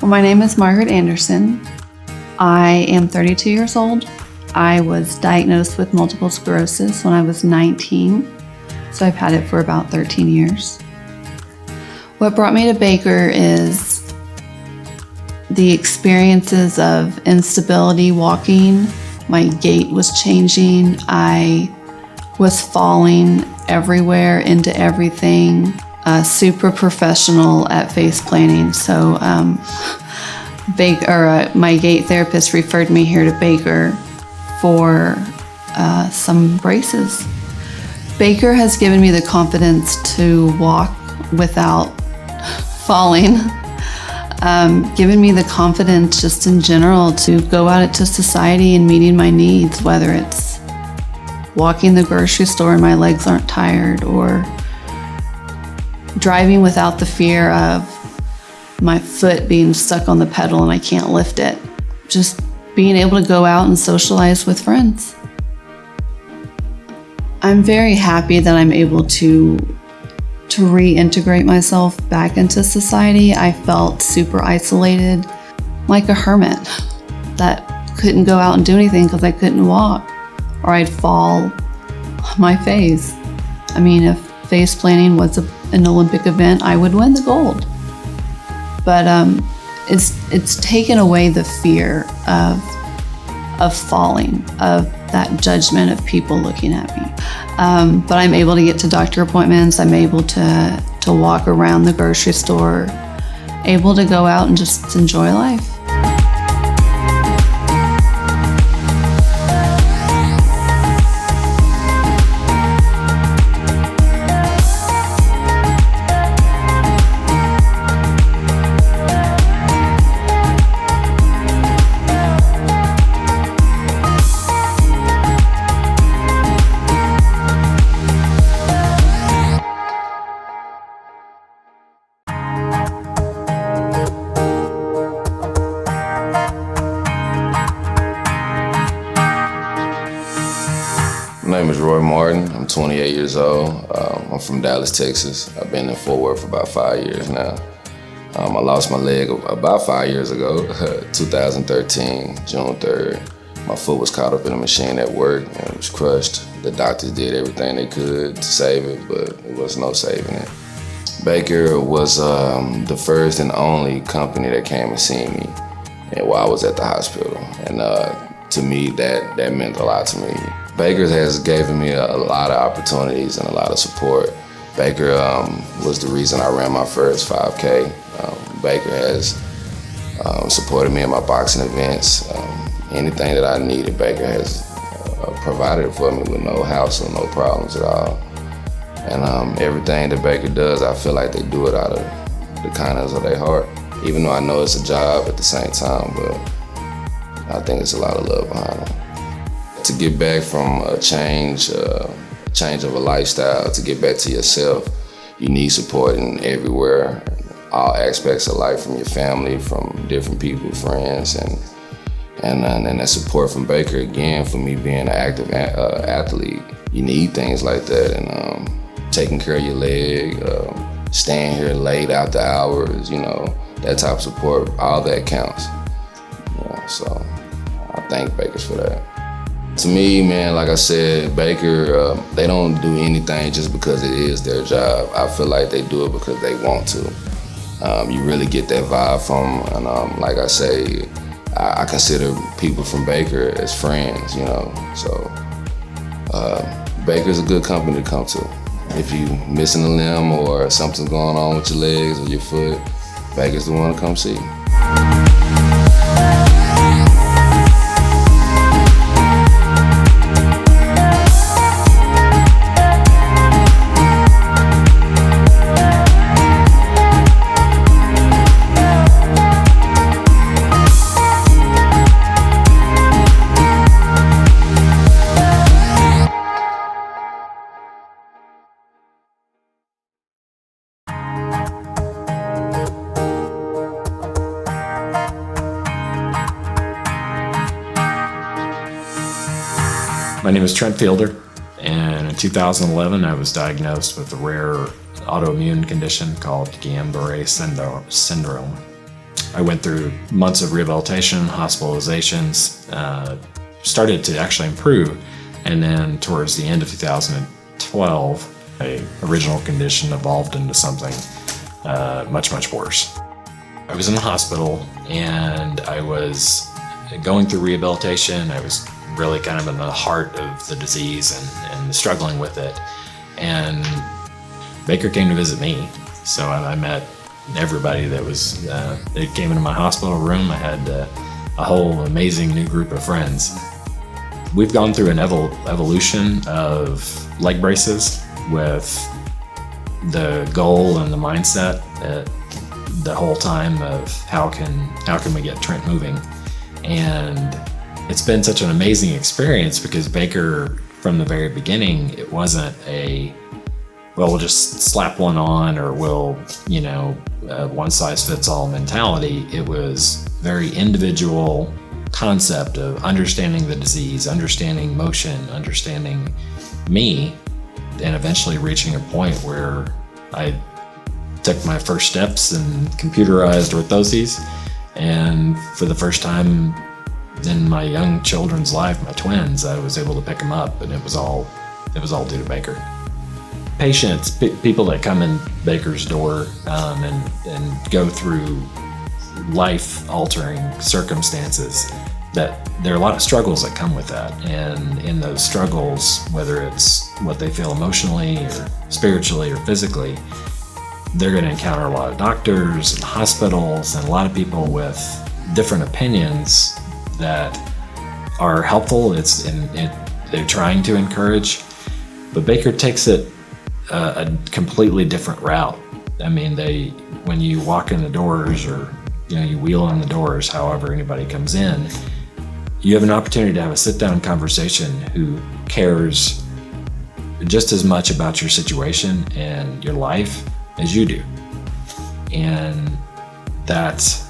Well, my name is Margaret Anderson. I am 32 years old. I was diagnosed with multiple sclerosis when I was 19, so I've had it for about 13 years. What brought me to Baker is the experiences of instability walking. My gait was changing. I was falling everywhere into everything. Super professional at face planning. So my gait therapist referred me here to Baker for some braces. Baker has given me the confidence to walk without falling, given me the confidence just in general to go out into society and meeting my needs, whether it's walking the grocery store and my legs aren't tired, or driving without the fear of my foot being stuck on the pedal and I can't lift it. Just being able to go out and socialize with friends. I'm very happy that I'm able to reintegrate myself back into society. I felt super isolated, like a hermit that couldn't go out and do anything because I couldn't walk, or I'd fall on my face. I mean, if face planning was an Olympic event, I would win the gold. But it's taken away the fear of falling, of that judgment of people looking at me. But I'm able to get to doctor appointments. I'm able to walk around the grocery store, able to go out and just enjoy life. My name is Roy Martin. I'm 28 years old. I'm from Dallas, Texas. I've been in Fort Worth for about 5 years now. I lost my leg about 5 years ago, 2013, June 3rd. My foot was caught up in a machine at work and it was crushed. The doctors did everything they could to save it, but there was no saving it. Baker was the first and only company that came and seen me while I was at the hospital. And to me, that meant a lot to me. Baker has given me a lot of opportunities and a lot of support. Baker was the reason I ran my first 5K. Baker has supported me in my boxing events. Anything that I needed, Baker has provided for me with no hassle, no problems at all. And everything that Baker does, I feel like they do it out of the kindness of their heart. Even though I know it's a job at the same time, but I think it's a lot of love behind it. To get back from a change of a lifestyle, to get back to yourself, you need support in everywhere, all aspects of life, from your family, from different people, friends, and that support from Baker. Again, for me being an active athlete, you need things like that, and taking care of your leg, staying here late out the hours, that type of support, all that counts. So I thank Bakers for that. To me, man, like I said, Baker, they don't do anything just because it is their job. I feel like they do it because they want to. You really get that vibe from them. And like I say, I consider people from Baker as friends, So Baker's a good company to come to. If you're missing a limb or something's going on with your legs or your foot, Baker's the one to come see. My name is Trent Fielder, and in 2011 I was diagnosed with a rare autoimmune condition called Guillain-Barré syndrome. I went through months of rehabilitation, hospitalizations, started to actually improve. And then towards the end of 2012, a original condition evolved into something much, much worse. I was in the hospital and I was going through rehabilitation. I was really kind of in the heart of the disease and struggling with it. And Baker came to visit me. So I met everybody that was, they came into my hospital room. I had a whole amazing new group of friends. We've gone through an evolution of leg braces with the goal and the mindset the whole time of how can we get Trent moving. And it's been such an amazing experience because Baker, from the very beginning, it wasn't we'll just slap one on or we'll, one size fits all mentality. It was very individual concept of understanding the disease, understanding motion, understanding me, and eventually reaching a point where I took my first steps in computerized orthoses. And for the first time in my young children's life, my twins, I was able to pick them up, and it was all due to Baker. Patients, people that come in Baker's door and go through life-altering circumstances, that there are a lot of struggles that come with that. And in those struggles, whether it's what they feel emotionally or spiritually or physically, they're going to encounter a lot of doctors and hospitals and a lot of people with different opinions that are helpful. They're trying to encourage, but Baker takes it a completely different route. I mean, when you walk in the doors or you wheel in the doors, however anybody comes in, you have an opportunity to have a sit-down conversation who cares just as much about your situation and your life as you do. And that's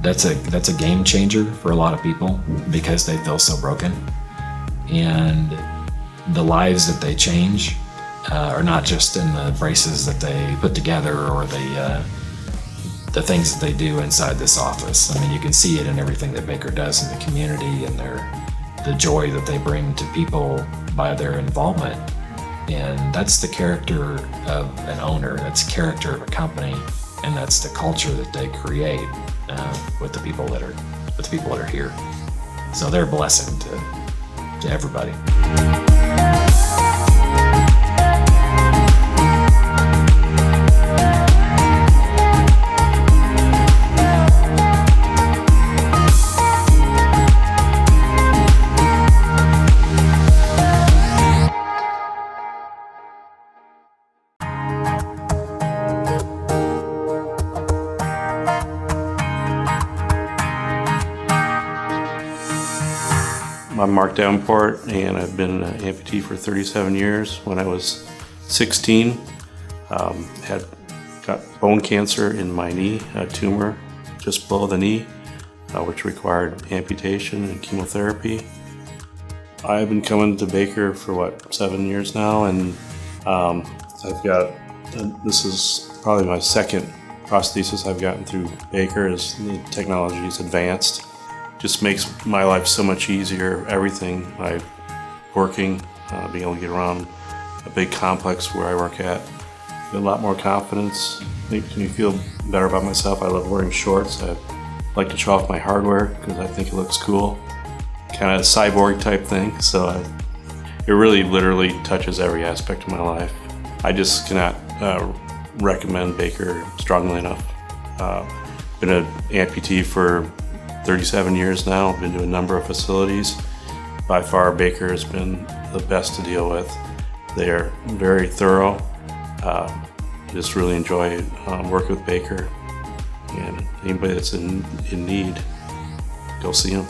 a game changer for a lot of people because they feel so broken. And the lives that they change are not just in the braces that they put together or the things that they do inside this office. I mean, you can see it in everything that Baker does in the community and the joy that they bring to people by their involvement. And that's the character of an owner, that's the character of a company, and that's the culture that they create with the people that are here. So they're a blessing to everybody. I'm Mark Davenport, and I've been an amputee for 37 years. When I was 16, got bone cancer in my knee, a tumor just below the knee, which required amputation and chemotherapy. I've been coming to Baker for 7 years now, and this is probably my second prosthesis I've gotten through Baker as the technology is advanced. Just makes my life so much easier. Everything, working, being able to get around a big complex where I work at, get a lot more confidence, makes me feel better about myself. I love wearing shorts. I like to show off my hardware because I think it looks cool. Kind of a cyborg type thing, so it really literally touches every aspect of my life. I just cannot recommend Baker strongly enough. Been an amputee for 37 years now. I've been to a number of facilities. By far, Baker has been the best to deal with. They are very thorough. Just really enjoy working with Baker. And anybody that's in need, go see them.